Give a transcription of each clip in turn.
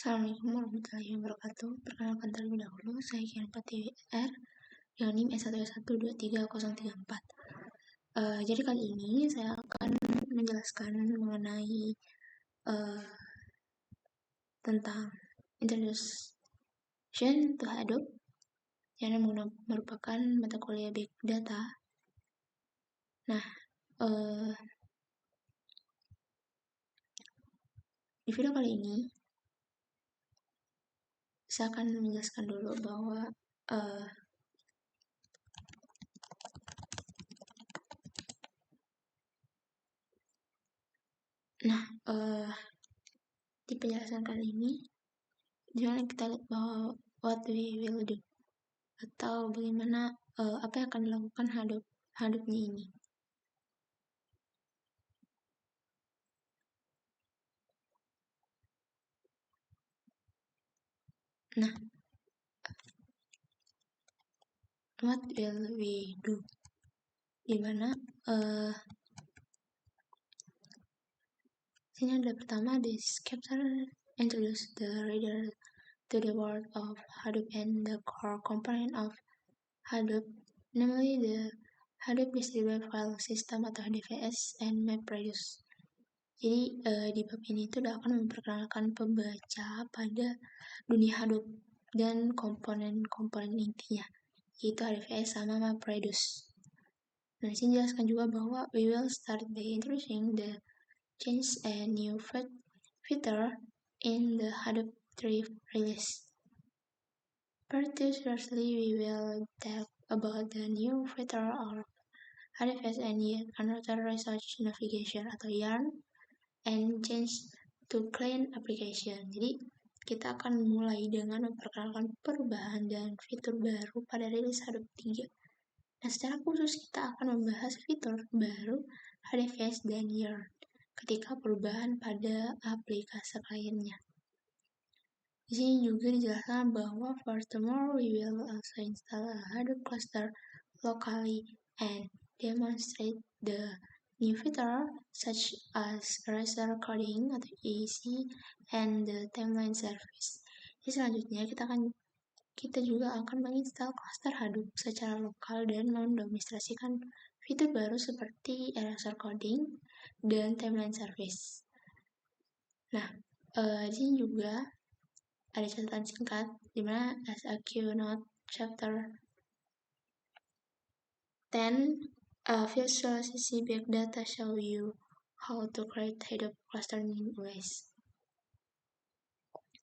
Assalamualaikum warahmatullahi wabarakatuh. Perkenalkan terlebih dahulu, saya Kian PTWR dengan NIM S1123034. Jadi kali ini saya akan menjelaskan mengenai tentang Introduction to Hadoop yang merupakan mata kuliah Big Data. Nah, di video kali ini saya akan menjelaskan dulu bahwa di penjelasan kali ini jangan kita lihat bahwa what we will do atau bagaimana apa yang akan dilakukan Hadoop-nya ini. Nah, what will we do? Dimana sini ada pertama, this chapter introduce the reader to the world of Hadoop and the core component of Hadoop, namely the Hadoop Distributed File System atau HDFS and MapReduce. Jadi di bab ini itu akan memperkenalkan pembaca pada dunia Hadoop dan komponen-komponen intinya, yaitu HDFS sama MapReduce. Nah, di sini jelaskan juga bahwa we will start by introducing the change and new feature in the Hadoop 3 release. Particularly, we will talk about the new feature of HDFS and yet another research navigation atau YARN and change to client application. Jadi kita akan mulai dengan memperkenalkan perubahan dan fitur baru pada rilis Hadoop 3. Nah, secara khusus kita akan membahas fitur baru HDFS dan YARN ketika perubahan pada aplikasi kliennya. Di sini juga dijelaskan bahwa furthermore we will also install a Hadoop cluster locally and demonstrate the new feature such as eraser coding atau EAC and the timeline service. Jadi selanjutnya kita juga akan menginstal cluster Hadoop secara lokal dan mendemonstrasikan fitur baru seperti eraser coding dan timeline service. Nah, di sini juga ada catatan singkat di mana as a keynote chapter 10 visualisasi big data show you how to create Hadoop cluster in ways.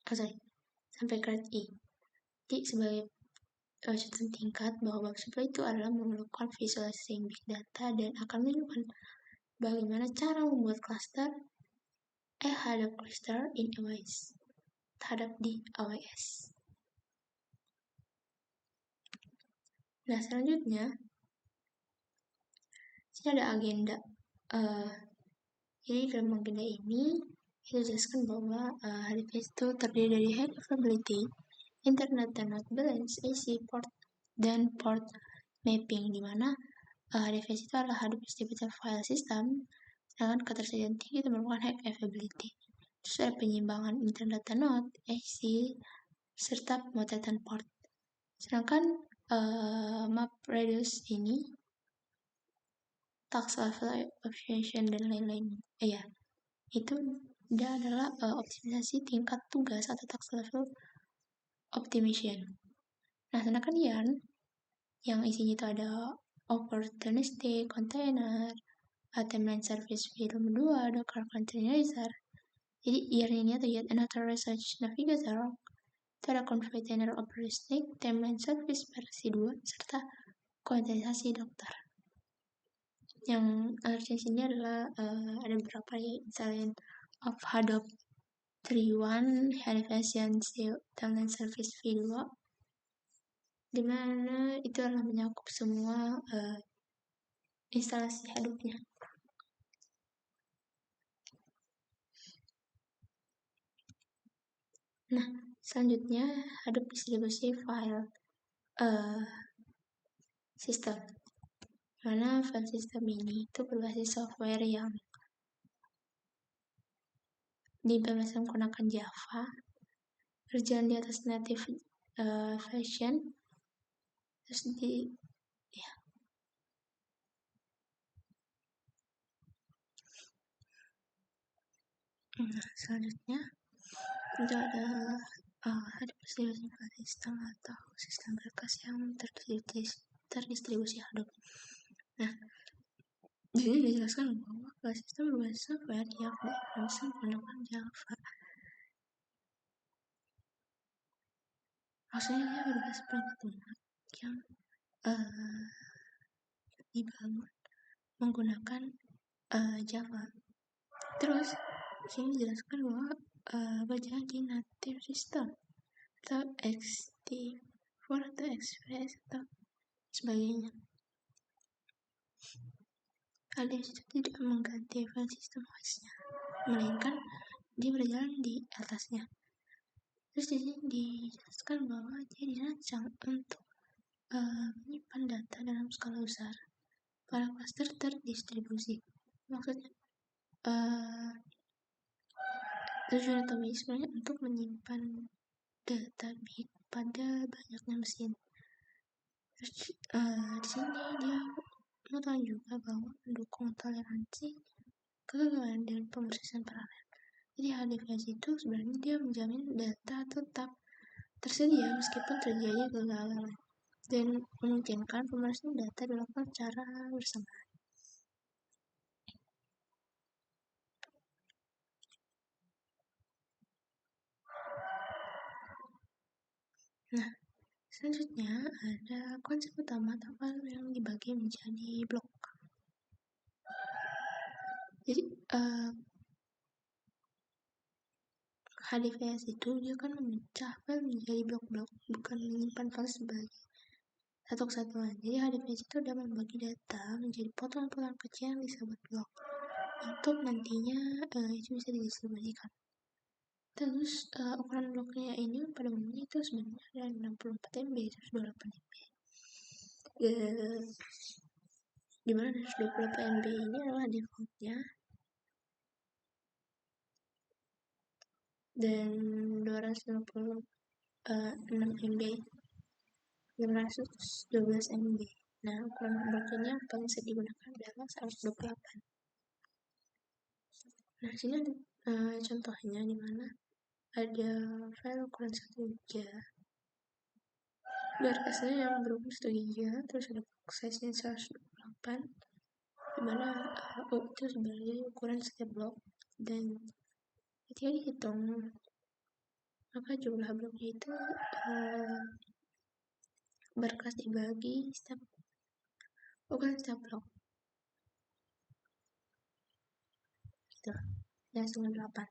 Sampai grade E. Jadi sebagai catatan tingkat bahwa bab 10 itu adalah memerlukan visualisasi big data dan akan menunjukkan bagaimana cara membuat cluster Hadoop cluster in AWS terhadap di AWS. Nah, selanjutnya sini ada agenda. Jadi dalam agenda ini kita jelaskan bahwa HDFS itu terdiri dari high availability, internet and balance, AC port, dan port mapping, di mana HDFS itu adalah Hadoop Distributed File System, sedangkan ketersediaan tinggi itu merupakan high availability. Terus ada penyimbangan internet dan node, AC, serta pemotretan port. Sedangkan MapReduce ini task level optimization dan lain-lain. Itu dia adalah optimisasi tingkat tugas atau task level optimization. Nah, sedangkan YARN yang isinya itu ada opportunistic container, timeline service film 2, Docker containerizer. Jadi YARN ini atau yet another research navigator itu ada container opportunistic, timeline service versi 2, serta kontainerisasi Docker. Yang artinya ini adalah ada beberapa installation of Hadoop 3.1, HDFS yang timeline service v2, dimana itu adalah menyakup semua instalasi Hadoop-nya. Nah, selanjutnya Hadoop distribusi file system, mana file system ini itu berbasis software yang diimplementasikan menggunakan Java kerjaan di atas native version, terus selanjutnya itu ada distribusi file system atau sistem berkas yang terdistribusi Hadoop. Nah, di sini dijelaskan bahwa file system berbasis software yang bisa menggunakan Java. Maksudnya dia berbasis perangkat lunak yang dibangun menggunakan Java. Terus di sini dijelaskan bahwa jadi native system atau ext4 atau express atau sebagainya. Alias itu tidak mengganti file system host-nya, melainkan dia berjalan di atasnya. Terus di sini dijelaskan bahwa dia dirancang untuk menyimpan data dalam skala besar pada cluster terdistribusi. Maksudnya tujuan utamanya sebenarnya untuk menyimpan data bit pada banyaknya mesin. Terus di sini dia mengetahui juga bahwa mendukung toleransi, kegagalan dan pemrosesan paralel. Jadi HDFS itu sebenarnya dia menjamin data tetap tersedia meskipun terjadi kegagalan dan memungkinkan pemrosesan data dilakukan secara bersamaan. Nah, selanjutnya ada konsep utama tabel yang dibagi menjadi blok. Jadi HDFS itu dia kan memecah file menjadi blok-blok, bukan menyimpan file sebagai satu kesatuan. Jadi HDFS itu dapat membagi data menjadi potong-potong kecil yang disebut blok untuk nantinya itu bisa didistribusikan. Terus ukuran bloknya ini pada umumnya itu sebenarnya ada 64 MB, 128 MB. Dimana 128 MB ini adalah defaultnya, dan 256 MB 512 MB. Nah, ukuran bloknya yang paling sering digunakan adalah 128. Nah, sini ada contohnya di mana ada file ukuran 1 GB, berkasnya yang berukuran 1 GB, terus ada block size-nya 128, dimana itu sebagai ukuran setiap blok, dan ketika dihitung maka jumlah bloknya itu berkas dibagi setiap ukuran setiap blok gitu, dan 98.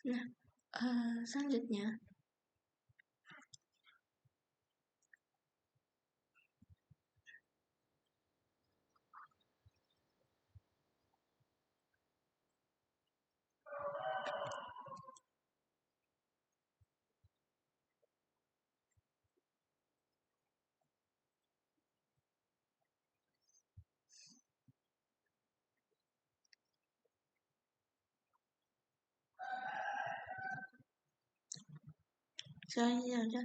Nah, selanjutnya ada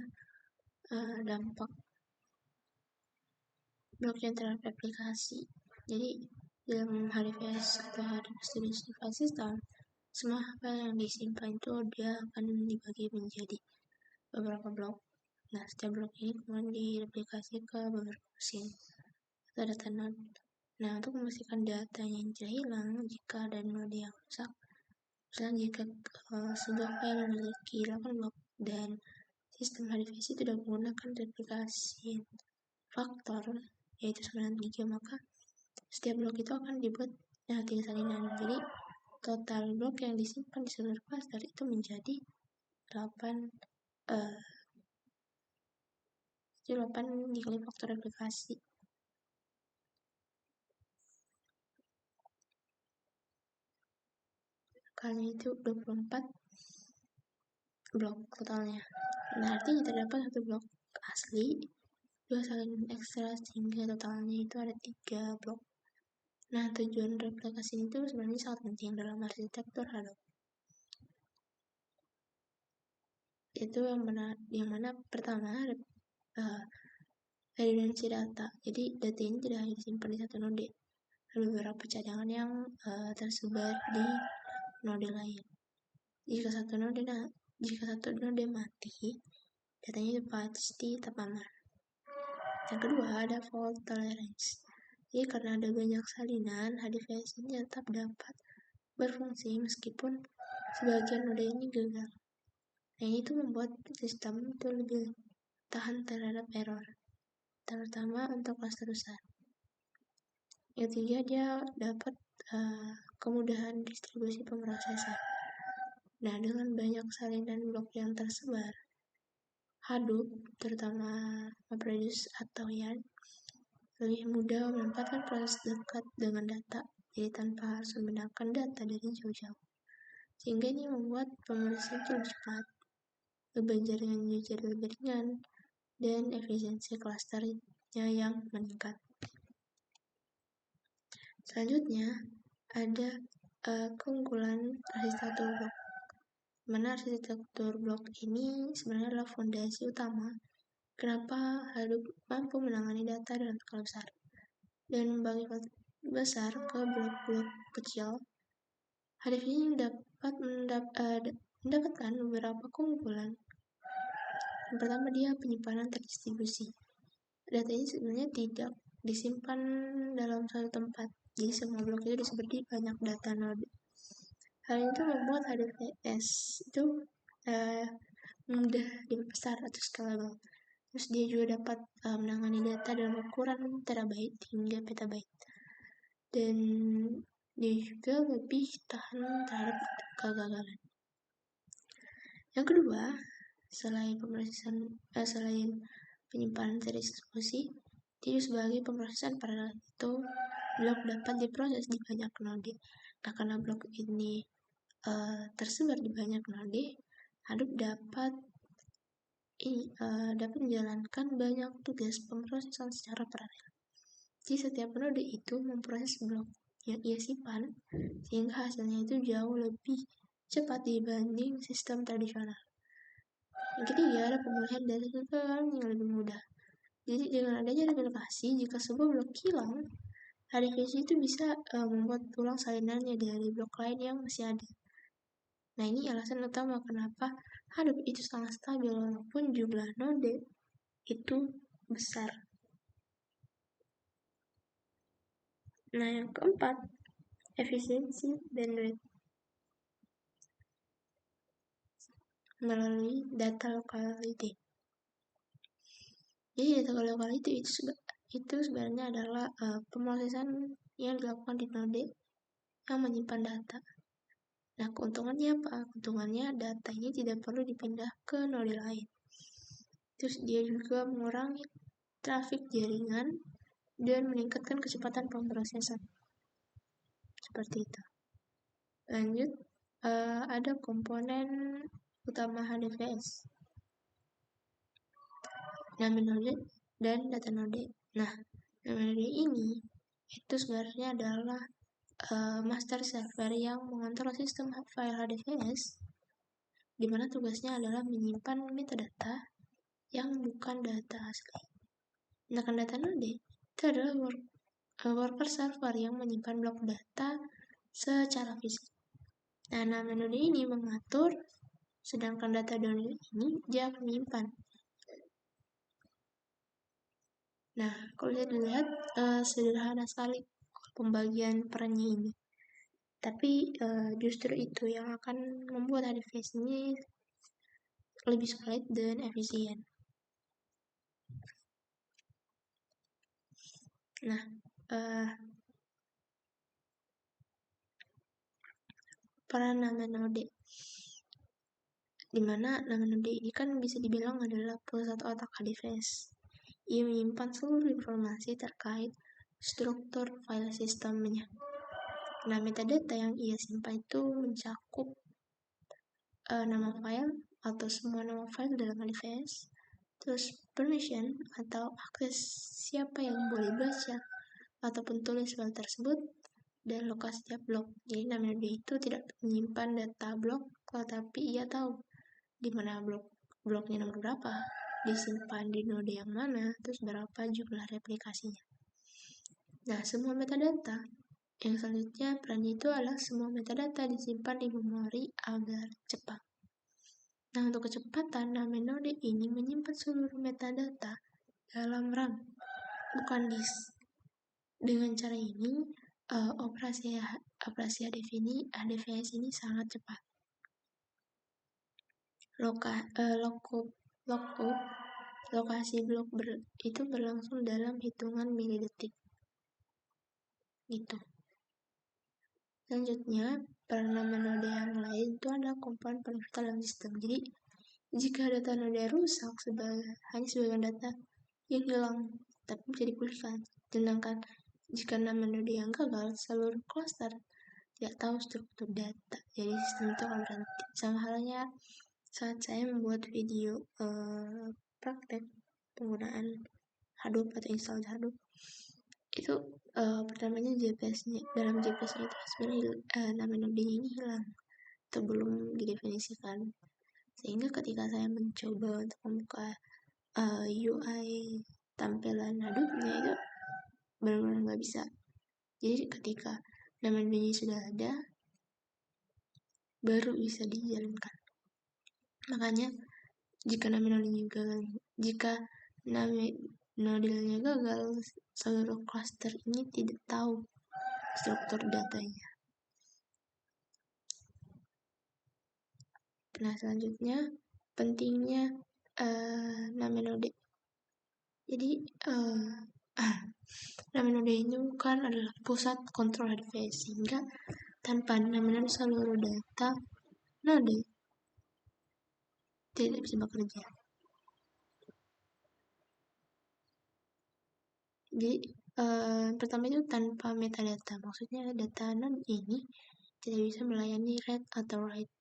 dampak blockchain terhadap aplikasi. Jadi dalam HDFS atau HDFS Distributed System, semua file yang disimpan itu dia akan dibagi menjadi beberapa blok. Nah, setiap blok ini kemudian direplikasi ke beberapa mesin atau data node. Nah, untuk memastikan datanya tidak hilang jika ada node yang rusak, misalnya jika sebuah file memiliki 8 blok dan sistem HDFS tidak menggunakan replikasi faktor, yaitu 93, maka setiap blok itu akan dibuat 3 salinan. Jadi total blok yang disimpan di seluruh cluster itu menjadi 8 dikali faktor replikasi. Kali itu 24 blok totalnya. Nah, artinya terdapat satu blok asli, 2 salinan ekstra, sehingga totalnya itu ada 3 blok. Nah, tujuan replikasi itu sebenarnya sangat penting dalam arsitektur Hadoop. Itu yang mana pertama redundansi data. Jadi data ini tidak hanya disimpan di satu node, ada beberapa cadangan yang tersebar di node lain. Jika satu node mati, datanya itu pasti tetap aman. Yang kedua, ada fault tolerance. Jadi karena ada banyak salinan, HDFS ini tetap dapat berfungsi meskipun sebagian node ini gagal. Nah, ini tuh membuat sistem itu lebih tahan terhadap error, terutama untuk cluster besar. Yang ketiga, dia dapat kemudahan distribusi pemrosesan. Nah, dengan banyak salinan blok yang tersebar, Hadoop, terutama MapReduce atau Yarn, lebih mudah menempatkan proses dekat dengan data, jadi tanpa harus memindahkan data dari jauh-jauh. Sehingga ini membuat pemrosesan lebih cepat, beban jaringannya jadi lebih ringan, dan efisiensi clusternya yang meningkat. Selanjutnya, ada keunggulan arsitektur blok. Mana arsitektur blok ini sebenarnya adalah fondasi utama kenapa Hadoop mampu menangani data dalam skala besar dan membagi besar ke blok-blok kecil. HDFS ini dapat mendapatkan beberapa keunggulan. Yang pertama, dia penyimpanan terdistribusi. Data ini sebenarnya tidak disimpan dalam satu tempat, jadi semua blok itu disebar di banyak data node. Hal itu membuat HDFS itu mudah dibesar atau scalable. Terus dia juga dapat menangani data dalam ukuran terabyte hingga petabyte. Dan dia juga lebih tahan terhadap kegagalan. Yang kedua, selain penyimpanan terdistribusi, jadi sebagai pemrosesan paralel itu blok dapat diproses di banyak node. Nah, karena blok ini tersebar di banyak node, Hadoop dapat menjalankan banyak tugas pemrosesan secara paralel. Jadi setiap node itu memproses blok yang ia simpan, sehingga hasilnya itu jauh lebih cepat dibanding sistem tradisional. Yang ketiga, ada pemulihan dari kegagalan yang lebih mudah. Jadi dengan adanya replikasi, jika sebuah blok hilang, HDFS itu bisa membuat ulang salinannya dari blok lain yang masih ada. Nah, ini alasan utama kenapa Hadoop itu sangat stabil walaupun jumlah node itu besar. Nah, yang keempat, efisiensi bandwidth melalui data locality. Jadi data locality itu sebenarnya adalah pemrosesan yang dilakukan di node yang menyimpan data. Nah, keuntungannya apa? Keuntungannya data ini tidak perlu dipindah ke node lain. Terus dia juga mengurangi trafik jaringan dan meningkatkan kecepatan pemrosesan. Seperti itu. Lanjut, ada komponen utama HDFS. Nama node dan data node. Nah, nama node ini itu sebenarnya adalah master server yang mengontrol sistem file HDFS, di mana tugasnya adalah menyimpan metadata yang bukan data asli. Sedangkan data node itu adalah worker server yang menyimpan blok data secara fisik. Nah, nama node ini mengatur, sedangkan data download ini dia akan menyimpan. Nah, kalau dilihat sederhana sekali pembagian perannya ini. Tapi justru itu yang akan membuat HDFS ini lebih solid dan efisien. Nah, peran nama node, dimana nama node ini kan bisa dibilang adalah pusat otak HDFS. Ia menyimpan seluruh informasi terkait struktur file sistemnya. Nah, metadata yang ia simpan itu mencakup nama file atau semua nama file dalam HDFS, terus permission atau akses siapa yang boleh baca ataupun tulis file tersebut, dan lokasi tiap blok. Jadi nama node itu tidak menyimpan data blok, tetapi ia tahu di mana bloknya nomor berapa, disimpan di node yang mana, terus berapa jumlah replikasinya. Nah, semua metadata yang selanjutnya perannya itu adalah semua metadata disimpan di memori agar cepat. Nah, untuk kecepatan, nama node ini menyimpan seluruh metadata dalam RAM, bukan disk. Dengan cara ini, operasi HDFS ini sangat cepat. Lokasi blok itu berlangsung dalam hitungan milidetik. Gitu. Selanjutnya, peran nama node yang lain itu adalah komponen paling vital dalam sistem. Jadi, jika data node rusak, hanya sebagian data yang hilang, tapi bisa dipulihkan. Sedangkan jika nama node yang gagal, seluruh cluster tidak tahu struktur data. Jadi sistem itu akan berhenti. Sama halnya saat saya membuat video praktek penggunaan Hadoop atau install Hadoop, itu pertamanya JPS-nya, dalam JPS-nya itu sebenarnya nama node-nya ini hilang atau belum didefinisikan, sehingga ketika saya mencoba untuk membuka UI tampilan Hadoop-nya itu benar-benar nggak bisa. Jadi ketika nama node-nya sudah ada, baru bisa dijalankan. Makanya jika nama node-nya gagal, seluruh cluster ini tidak tahu struktur datanya. Nah, selanjutnya pentingnya nama node. Jadi nama node ini bukan adalah pusat kontrol HDFS, sehingga tanpa nama node seluruh data node tidak bisa bekerja. Jadi pertama itu tanpa metadata, maksudnya data node ini tidak bisa melayani read atau write.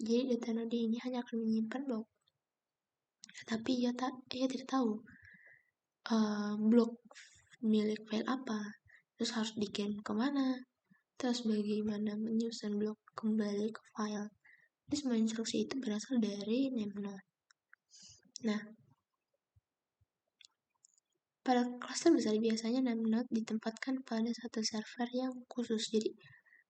Jadi data node ini hanya akan menyimpan blok, tetapi ia tidak tahu blok milik file apa, terus harus dikirim kemana, terus bagaimana menyusun blok kembali ke file. Jadi semua instruksi itu berasal dari namenode. Nah, pada cluster besar biasanya namenode ditempatkan pada satu server yang khusus. Jadi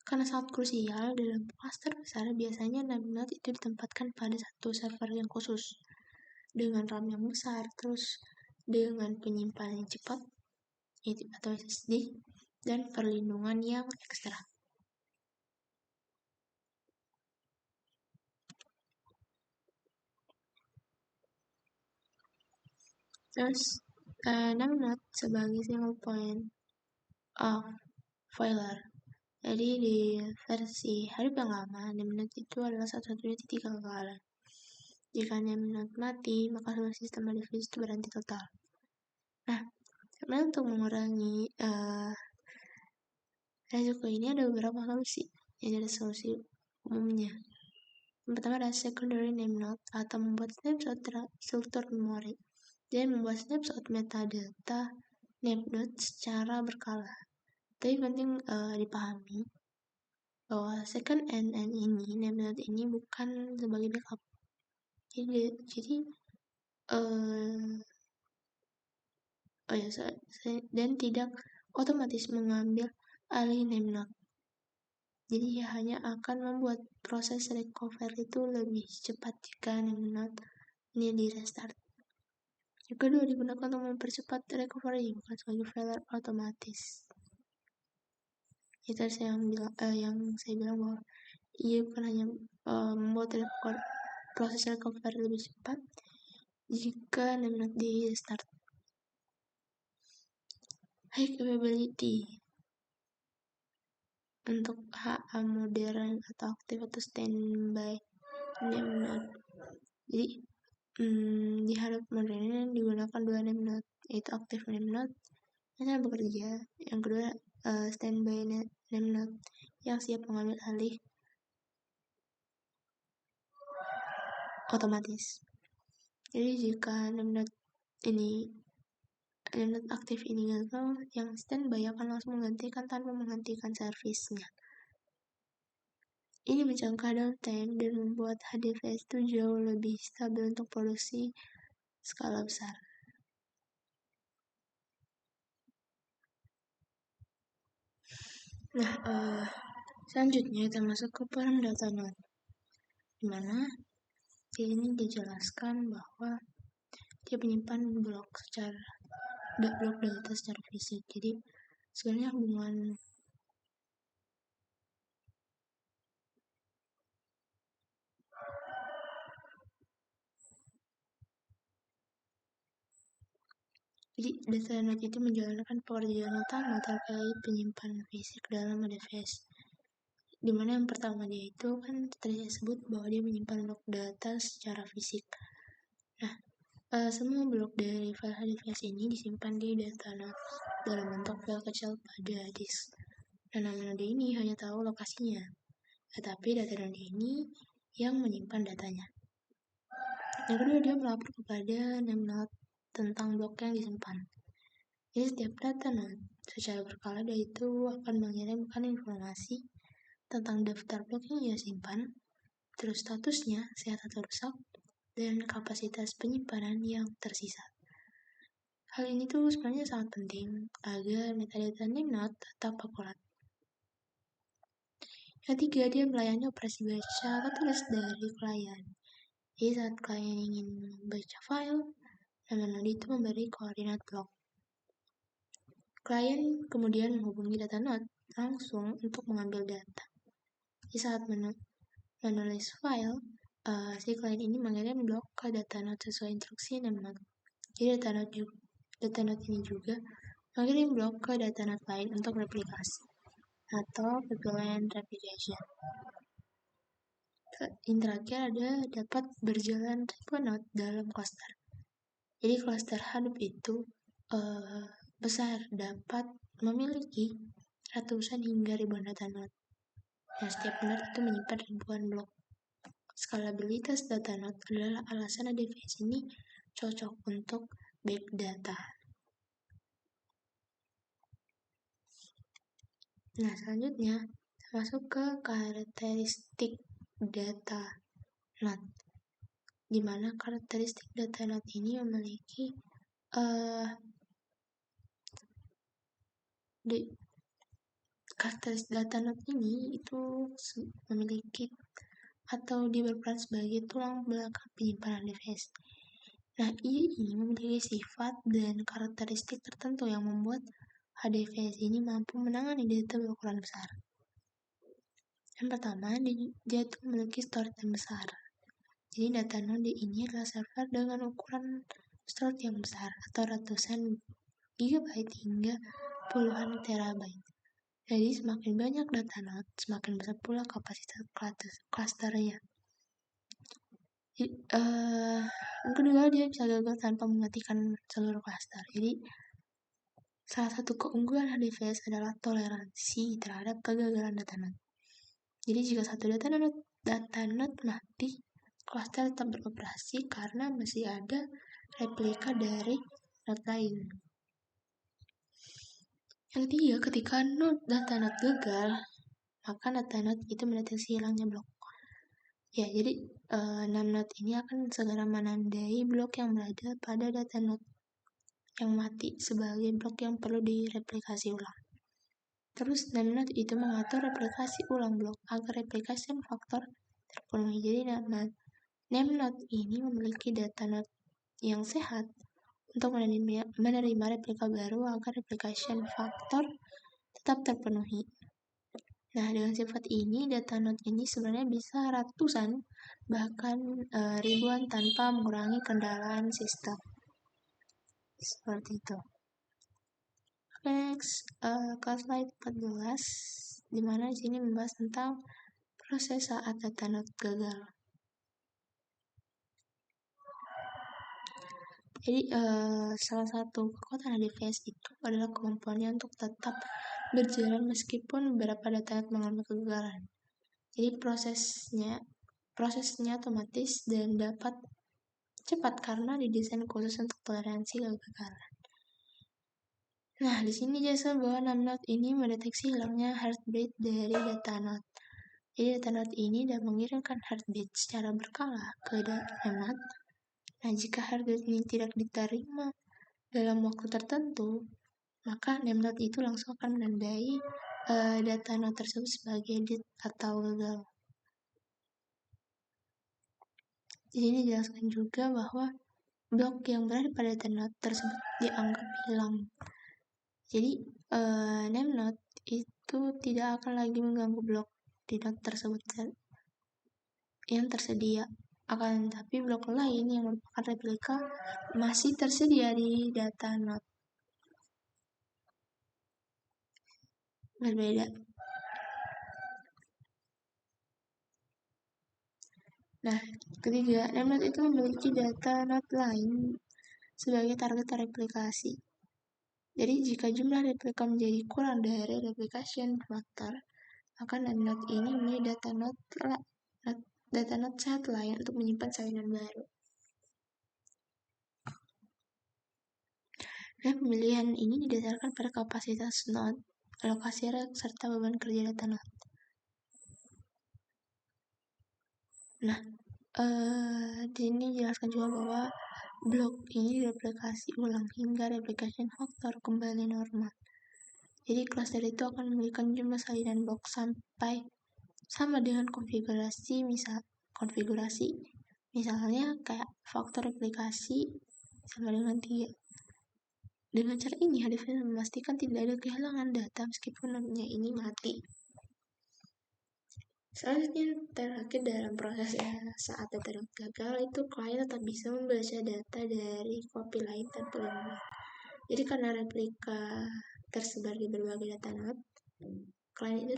karena sangat krusial dalam cluster besar, biasanya namenode itu ditempatkan pada satu server yang khusus dengan RAM yang besar, terus dengan penyimpanan yang cepat atau SSD, dan perlindungan yang ekstra. Terus namenode sebagai single point of failure. Jadi di versi Hadoop yang lama, namenode itu adalah satu-satunya titik kegagalan. Jika namenode mati, maka seluruh sistem HDFS itu berhenti total. Nah, sebenarnya untuk mengurangi resiko ini ada beberapa solusi. Jadi ada solusi umumnya. Yang pertama adalah secondary namenode atau membuat snapshot struktur memori dan membuat snapshot metadata namenode secara berkala. Tapi penting dipahami bahwa second NN ini, namenode ini bukan sebagai backup. Jadi dan tidak otomatis mengambil alih name node. Jadi hanya akan membuat proses recovery itu lebih cepat jika name node ini di restart. Yang kedua digunakan untuk mempercepat recovery, bukan sebagai failure otomatis. Itu yang saya bilang bahwa ia bukan hanya membuat proses recovery lebih cepat jika name node di restart. High capability untuk HA modern atau aktif atau standby name node. Jadi di HA modern ini digunakan dua name node, yaitu aktif name node yang bekerja, yang kedua standby name node yang siap mengambil alih otomatis. Jadi jika name node aktif ini gagal, yang standby akan langsung menggantikan tanpa menghentikan servisnya. Ini mencegah downtime dan membuat HDFS itu jauh lebih stabil untuk produksi skala besar. Nah, selanjutnya kita masuk ke peran data node, di mana di ini dijelaskan bahwa dia menyimpan blok data secara fisik. Jadi sebenarnya hubungan data node itu menjalankan pekerjaan utama terkait penyimpanan fisik dalam HDFS. Dimana yang pertama dia itu kan tadi saya sebut bahwa dia menyimpan blok data secara fisik. Nah, semua blok dari file HDFS ini disimpan di data node dalam bentuk file kecil pada disk. Dan nama node ini hanya tahu lokasinya, tetapi data node ini yang menyimpan datanya. Yang kedua, dia melapor kepada name node tentang blok yang disimpan. Jadi setiap data node secara berkala dia itu akan mengirimkan informasi tentang daftar blok yang ia simpan, terus statusnya sehat atau rusak, dan kapasitas penyimpanan yang tersisa. Hal ini tuh sebenarnya sangat penting agar metadata name node tetap akurat. Yang ketiga, dia melayani operasi baca atau tulis dari klien. Jadi saat klien ingin membaca file, name node itu memberi koordinat blok. Klien kemudian menghubungi data node langsung untuk mengambil data. Di saat menulis file, si klien ini mengirim blok ke data node sesuai instruksi name node. Jadi data node ini juga mengirim blok ke data node lain untuk replikasi atau pipeline replication. Yang terakhir ada dapat berjalan ribuan node dalam cluster. Jadi cluster Hadoop itu besar, dapat memiliki ratusan hingga ribuan data node. Nah, setiap node itu menyimpan ribuan blok. Skalabilitas data node adalah alasan HDFS ini cocok untuk big data. Nah, selanjutnya masuk ke karakteristik data node, di mana karakteristik data node ini memiliki karakteristik data node ini itu memiliki atau dia berperan sebagai tulang belakang penyimpanan HDFS. Nah, ini memiliki sifat dan karakteristik tertentu yang membuat HDFS ini mampu menangani data berukuran besar. Yang pertama, dia itu memiliki storage yang besar. Jadi data node ini adalah server dengan ukuran storage yang besar atau ratusan gigabyte hingga puluhan terabyte. Jadi semakin banyak data node, semakin besar pula kapasitas clusternya. Yang kedua, dia bisa gagal tanpa mematikan seluruh cluster. Jadi salah satu keunggulan HDFS adalah toleransi terhadap kegagalan data node. Jadi jika satu data node mati, cluster tetap beroperasi karena masih ada replika dari node lain. Yang ketiga, ketika data node gagal, maka data node itu mendeteksi hilangnya blok. Ya, jadi name node ini akan segera menandai blok yang berada pada data node. yang mati sebagai blok yang perlu direplikasi ulang. Terus nemnode itu mengatur replikasi ulang blok agar replication faktor terpenuhi. Jadi nemnode ini memiliki data node yang sehat untuk menerima replika baru agar replication faktor tetap terpenuhi. Nah, dengan sifat ini, data node ini sebenarnya bisa ratusan, bahkan ribuan tanpa mengurangi kendaraan sistem. Seperti itu. Next, ke slide 14, dimana di sini membahas tentang proses saat data node gagal. Jadi, salah satu kekuatan HDFS itu adalah kemampuannya untuk tetap berjalan meskipun beberapa data node mengalami kegagalan. Jadi prosesnya otomatis dan dapat cepat karena didesain khusus untuk toleransi kegagalan. Nah, di sini jasa bahwa nemnode ini mendeteksi hilangnya heartbeat dari data node. Jadi data node ini dapat mengirimkan heartbeat secara berkala ke nemnode. Nah, jika heartbeat ini tidak diterima dalam waktu tertentu, maka nemnode itu langsung akan menandai data node tersebut sebagai dead atau gagal. Di sini dijelaskan juga bahwa blok yang berada pada data node tersebut dianggap hilang. Jadi, nemnode itu tidak akan lagi mengganggu blok di node tersebut yang tersedia. Akan tetapi blok lain yang merupakan replika masih tersedia di data node. Berbeda. Nah, ketiga, nemnode itu memiliki data node lain sebagai target replikasi. Jadi, jika jumlah replika menjadi kurang dari replication factor, maka nemnode ini memilih data node sehat lain untuk menyimpan salinan baru. Nah, pemilihan ini didasarkan pada kapasitas node, alokasi rek, serta beban kerja data node. Nah, di sini dijelaskan juga bahwa blok ini direplikasi ulang hingga replication factor kembali normal. Jadi cluster itu akan memiliki jumlah salinan blok sampai sama dengan konfigurasi, misalnya kayak faktor replikasi sama dengan 3. Dengan cara ini, HDFS memastikan tidak ada kehilangan data meskipun node-nya ini mati. Selanjutnya, terakhir dalam prosesnya saat data node gagal, itu klien tetap bisa membaca data dari copy lain tanpa gangguan. Jadi karena replika tersebar di berbagai data node, klien itu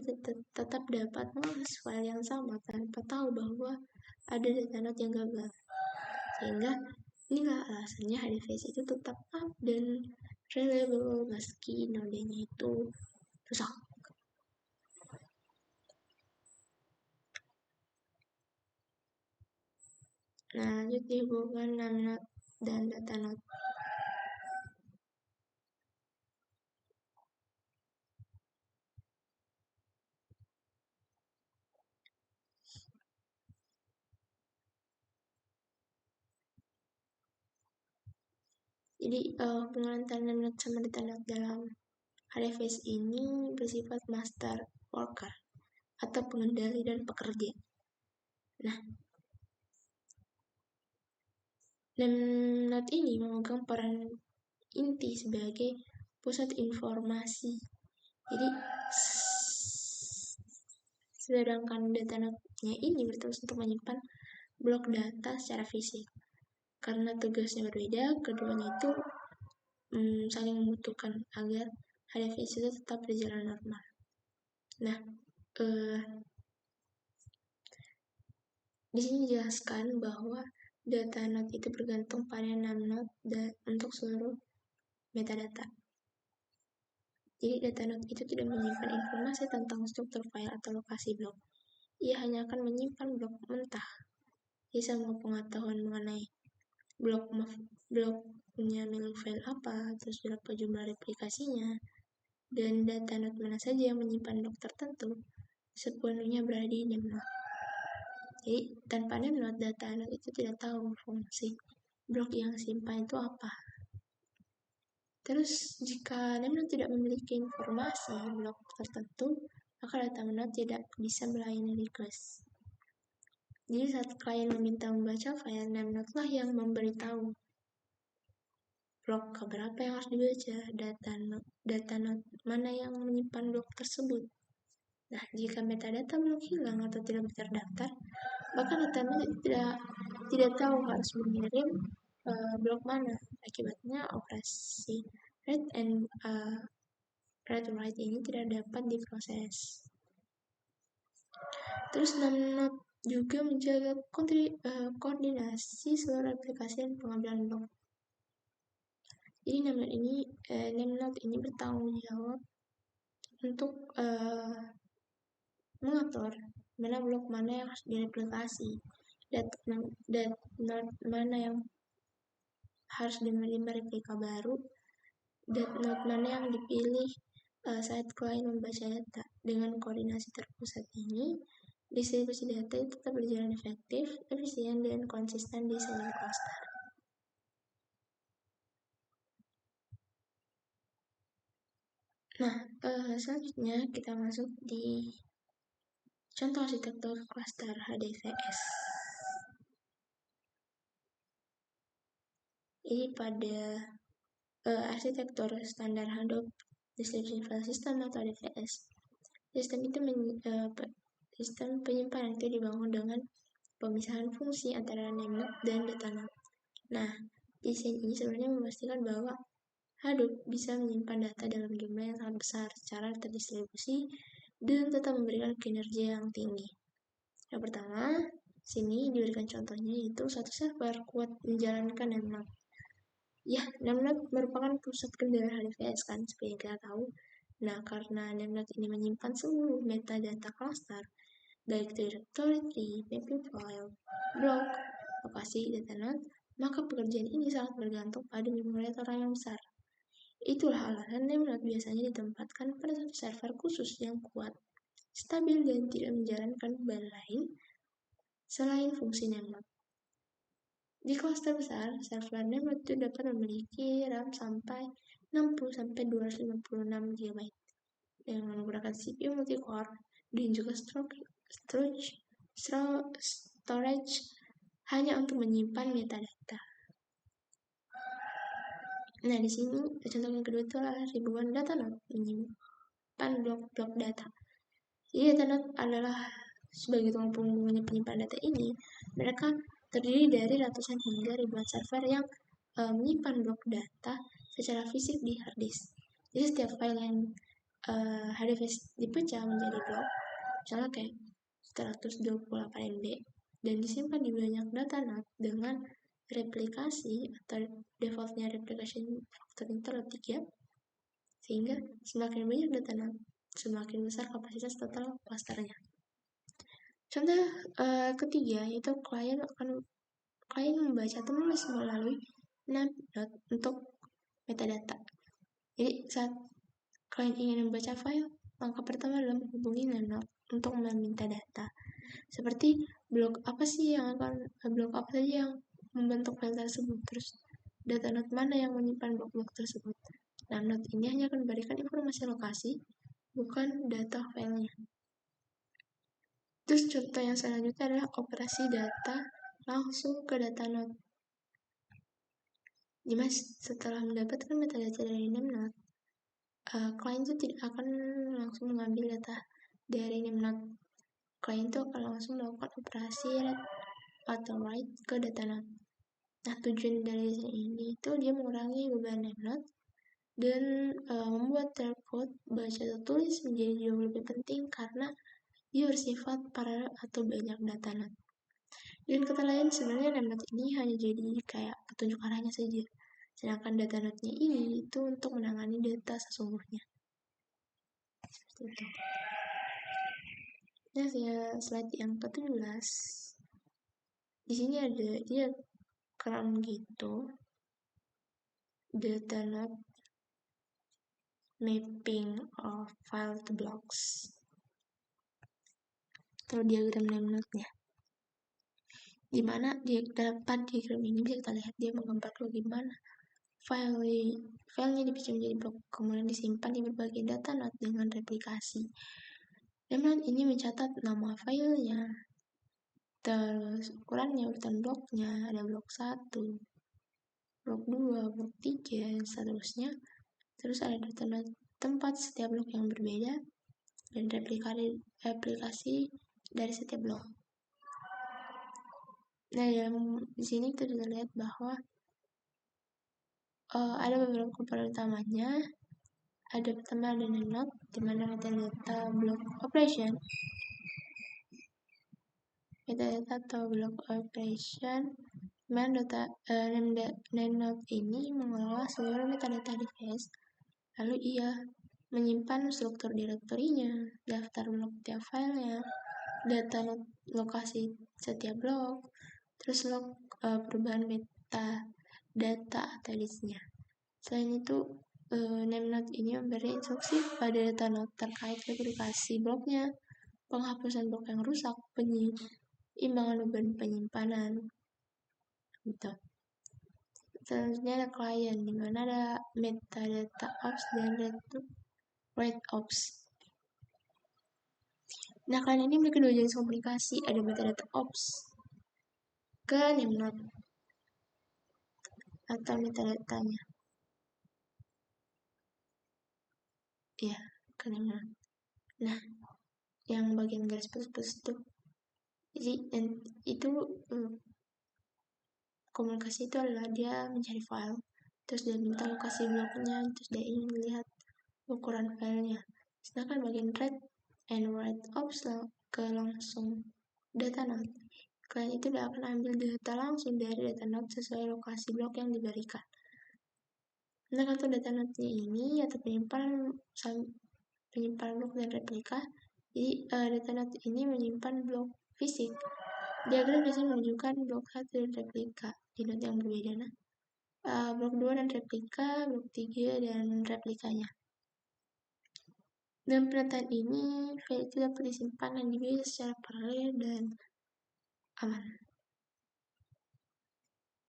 tetap dapat mengakses file yang sama tanpa tahu bahwa ada data node yang gagal. Sehingga inilah alasannya HDFS itu tetap up dan reliable meski node-nya itu rusak. Nah, lanjut di hubungan nemnode dan data node. Jadi hubungan antara nemnode sama data node dalam HDFS ini bersifat master worker atau pengendali dan pekerja. Nah, nemnode ini memegang peran inti sebagai pusat informasi. Jadi sedangkan data node-nya ini bertugas untuk menyimpan blok data secara fisik. Karena tugasnya berbeda, keduanya itu saling membutuhkan agar HDFS itu tetap berjalan normal. Nah, di sini dijelaskan bahwa data node itu bergantung pada nemnode untuk seluruh metadata. Jadi data node itu tidak menyimpan informasi tentang struktur file atau lokasi blok. Ia hanya akan menyimpan blok mentah. Jadi semua pengetahuan mengenai bloknya milik file apa, terus berapa jumlah replikasinya, dan data node mana saja yang menyimpan blok tertentu, sepenuhnya berada di nemnode. Jadi tanpa nemnode, data node itu tidak tahu fungsi blok yang simpan itu apa. Terus jika nemnode tidak memiliki informasi blok tertentu, maka data node tidak bisa melayani request. Jadi saat klien meminta membaca file, nemnode lah yang memberitahu blok keberapa yang harus dibaca, data node mana yang menyimpan blok tersebut. Nah, jika metadata blok hilang atau tidak terdaftar, maka data node tidak tahu harus mengirim blok mana. Akibatnya operasi read and write ini tidak dapat diproses. Terus nemnode juga menjaga koordinasi seluruh aplikasi dan pengambilan blok. Jadi nemnode ini bertanggung jawab untuk mengatur blok mana yang harus direplikasi, node mana yang harus menerima replika baru, node mana yang dipilih saat klien membaca data. Dengan koordinasi terpusat ini, distribusi data itu tetap berjalan efektif, efisien, dan konsisten di seluruh cluster. Nah, selanjutnya kita masuk di contoh arsitektur cluster HDFS. Ini pada arsitektur standar Hadoop Distribution File System atau DFS. Sistem penyimpanan itu dibangun dengan pemisahan fungsi antara nemnode dan data node. Nah, desain ini sebenarnya memastikan bahwa Hadoop bisa menyimpan data dalam jumlah yang sangat besar secara terdistribusi dan tetap memberikan kinerja yang tinggi. Yang pertama, sini diberikan contohnya yaitu suatu server kuat menjalankan nemnode. Ya, nemnode merupakan pusat kendali HDFS kan, seperti yang kita tahu. Nah, karena nemnode ini menyimpan seluruh metadata cluster, baik directory, mapping file, blok, lokasi, data node, maka pekerjaan ini sangat bergantung pada memori orang yang besar. Itulah alasan nemnode biasanya ditempatkan pada satu server khusus yang kuat, stabil, dan tidak menjalankan beban lain selain fungsi nemnode. Di cluster besar, server nemnode itu dapat memiliki RAM sampai 60-256 GB dengan menggunakan CPU multi-core dan juga storage hanya untuk menyimpan metadata. Nah, di sini contoh yang kedua itu adalah ribuan data node menyimpan blok-blok data. Jadi data node adalah sebagai tulang punggungnya penyimpan data ini, mereka terdiri dari ratusan hingga ribuan server yang menyimpan blok data secara fisik di hard disk. Jadi setiap file yang HDFS dipecah menjadi blok, misalnya kayak 128 MB, dan disimpan di banyak data node dengan replikasi atau defaultnya replication factor terlalu 3, sehingga semakin banyak data node, semakin besar kapasitas total clusternya. Contoh ketiga yaitu klien membaca atau menulis melalui nemnode untuk metadata. Jadi saat klien ingin membaca file, langkah pertama adalah menghubungi nemnode untuk meminta data. Seperti blok apa saja yang membentuk file tersebut, terus data node mana yang menyimpan blok-blok tersebut. Nemnode ini hanya akan memberikan informasi lokasi, bukan data filenya. Terus contoh yang selanjutnya adalah operasi data langsung ke data node. Jadi setelah mendapatkan metadata dari nemnode, klien itu tidak akan langsung mengambil data dari nemnode. Klien itu akan langsung melakukan operasi read atau write ke data node. Nah, tujuan dari desain ini itu dia mengurangi beban nemnode dan membuat throughput baca atau tulis menjadi jauh lebih penting karena dia bersifat paralel atau banyak data node. Dan kata lain, sebenarnya nemnode ini hanya jadi kayak petunjuk arahnya saja, sedangkan data node-nya ini itu untuk menangani data sesungguhnya. Seperti itu. Nah, slide yang ke-17. Di sini ada dia keren gitu. Data node mapping of file to blocks. Atau diagram nemnode-nya. Di mana dapat diagram ini bisa kita lihat dia menggambar bagaimana filenya dipecah menjadi blok, kemudian disimpan di berbagai data node dengan replikasi. Namun ini mencatat nama filenya, terus ukurannya, urutan bloknya, ada blok 1, blok 2, blok 3, dan seterusnya. Terus ada data node tempat setiap blok yang berbeda, dan replikasi dari setiap blok. Nah, di sini kita bisa lihat bahwa ada beberapa komponen utamanya. Ada pertama ada node, di mana metadata block operation. Metadata atau block operation, di mana node ini mengelola seluruh metadata device. Lalu ia menyimpan struktur direktorinya, daftar blok tiap filenya, data lokasi setiap blok, terus log perubahan metadata atau listnya. Selain itu, node ini memberi instruksi pada data node terkait replikasi bloknya, penghapusan blok yang rusak, imbangan beban penyimpanan, gitu. Selanjutnya ada client, di mana ada metadata ops dan read ops. Nah, client ini memiliki dua jenis komunikasi, ada metadata ops ke node atau metadatanya. Ya, ke node. Nah, yang bagian garis plus itu, jadi itu komunikasi itu adalah dia mencari file, terus dia minta lokasi bloknya, terus dia ingin melihat ukuran filenya. Sedangkan bagian read and write ops ke langsung data node. Klien itu tidak akan ambil data langsung dari data node sesuai lokasi blok yang diberikan. Nah, kartu data node-nya ini atau penyimpan blok dan replika. Jadi data node ini menyimpan blok fisik. Diagram biasanya menunjukkan blok 1 dan replika di node yang berbeda. Nah, blok 2 dan replika, blok 3 dan replikanya. Dalam penataan ini, file itu dapat disimpan dan dibaca secara paralel dan aman.